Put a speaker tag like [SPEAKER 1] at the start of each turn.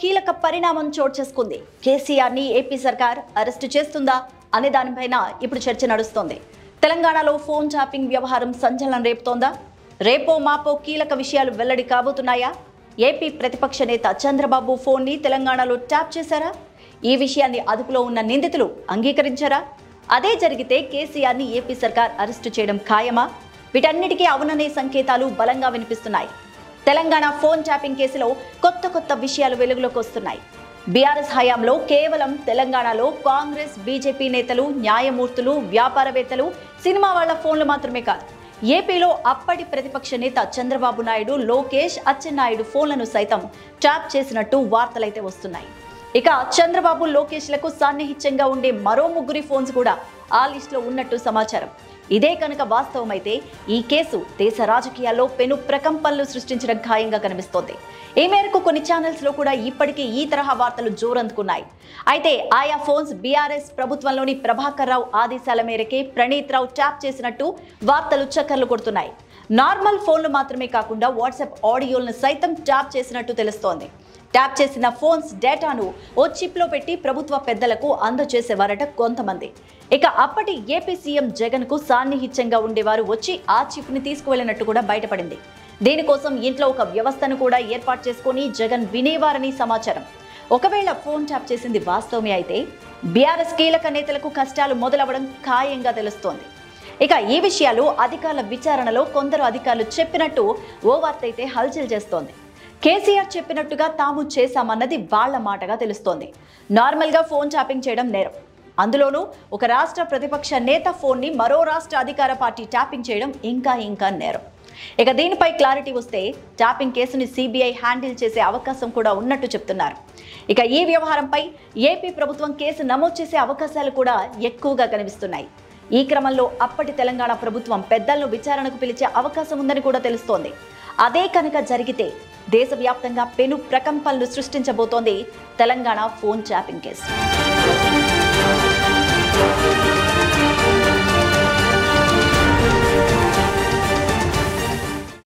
[SPEAKER 1] కీలక పరిణామం చోటు చేసుకుంది. కేసీఆర్ ని ఏపీ సర్కార్ అరెస్టు చేస్తుందా అనే దానిపైన ఇప్పుడు చర్చ నడుస్తోంది. తెలంగాణలో ఫోన్ ట్యాపింగ్ వ్యవహారం సంచలనం రేపుతోందా? రేపో మాపో కీలక విషయాలు వెల్లడి కాబోతున్నాయా? ఏపీ ప్రతిపక్ష నేత చంద్రబాబు ఫోన్ ని తెలంగాణలో ట్యాప్ చేశారా? ఈ విషయాన్ని అదుపులో ఉన్న నిందితులు అంగీకరించారా? అదే జరిగితే కేసీఆర్ ని ఏపీ సర్కార్ అరెస్టు చేయడం ఖాయమా? వీటన్నిటికీ అవుననే సంకేతాలు బలంగా వినిపిస్తున్నాయి. తెలంగాణ ఫోన్ ట్యాపింగ్ కేసులో కొత్త విషయాలు వెలుగులోకి వస్తున్నాయి. బీఆర్ఎస్ హయాంలో కేవలం తెలంగాణలో కాంగ్రెస్, బీజేపీ నేతలు, న్యాయమూర్తులు, వ్యాపారవేత్తలు, సినిమా వాళ్ల ఫోన్లు మాత్రమే కాదు, ఏపీలో అప్పటి ప్రతిపక్ష నేత చంద్రబాబు నాయుడు, లోకేష్, అచ్చెన్నాయుడు ఫోన్లను సైతం ట్యాప్ చేసినట్టు వార్తలైతే వస్తున్నాయి. ఇక చంద్రబాబు, లోకేష్లకు సాన్నిహిత్యంగా ఉండే మరో ముగ్గురి ఫోన్స్ కూడా ఆ లిస్టులో ఉన్నట్టు సమాచారం. ఇదే కనుక వాస్తవమైతే ఈ కేసు దేశ రాజకీయాల్లో పెను ప్రకంపనలు సృష్టించడం ఖాయంగా కనిపిస్తోంది. ఈ మేరకు కొన్ని ఛానల్స్ లో కూడా ఇప్పటికే ఈ తరహా వార్తలు జోరందుకున్నాయి. అయితే ఆయా ఫోన్స్ బీఆర్ఎస్ ప్రభుత్వంలోని ప్రభాకర్ రావు ఆదేశాల మేరకే ప్రణీత్ రావు ట్యాప్ చేసినట్టు వార్తలు చక్కర్లు కొడుతున్నాయి. నార్మల్ ఫోన్లు మాత్రమే కాకుండా వాట్సాప్ ఆడియోలను సైతం ట్యాప్ చేసినట్టు తెలుస్తోంది. ట్యాప్ చేసిన ఫోన్స్ డేటాను ఓ చిప్లో పెట్టి ప్రభుత్వ పెద్దలకు అందజేసేవారట కొంతమంది. ఇక అప్పటి ఏపీ సీఎం జగన్ కు సాన్నిహిత్యంగా ఉండేవారు వచ్చి ఆ చిప్ ని తీసుకువెళ్లినట్టు కూడా బయటపడింది. దీనికోసం ఇంట్లో ఒక వ్యవస్థను కూడా ఏర్పాటు చేసుకుని జగన్ వినేవారని సమాచారం. ఒకవేళ ఫోన్ ట్యాప్ చేసింది వాస్తవమే అయితే బీఆర్ఎస్ కీలక నేతలకు కష్టాలు మొదలవడం ఖాయంగా తెలుస్తోంది. ఇక ఈ విషయాలు అధికారుల విచారణలో కొందరు అధికారులు చెప్పినట్టు ఓ వార్త అయితే హల్చల్ చేస్తోంది. కేసీఆర్ చెప్పినట్టుగా తాము చేశామన్నది వాళ్ల మాటగా తెలుస్తోంది. నార్మల్గా ఫోన్ ట్యాపింగ్ చేయడం నేరం, అందులోనూ ఒక రాష్ట్ర ప్రతిపక్ష నేత ఫోన్ ని మరో రాష్ట్ర అధికార పార్టీ ట్యాపింగ్ చేయడం ఇంకా నేరం. ఇక దీనిపై క్లారిటీ వస్తే ట్యాపింగ్ కేసుని సిబిఐ హ్యాండిల్ చేసే అవకాశం కూడా ఉన్నట్టు చెప్తున్నారు. ఇక ఈ వ్యవహారంపై ఏపీ ప్రభుత్వం కేసు నమోదు చేసే అవకాశాలు కూడా ఎక్కువగా కనిపిస్తున్నాయి. ఈ క్రమంలో అప్పటి తెలంగాణ ప్రభుత్వం పెద్దలను విచారణకు పిలిచే అవకాశం ఉందని కూడా తెలుస్తోంది. అదే కనుక జరిగితే దేశవ్యాప్తంగా పెను ప్రకంపనలు సృష్టించబోతోంది తెలంగాణ ఫోన్ ట్యాపింగ్ కేసు.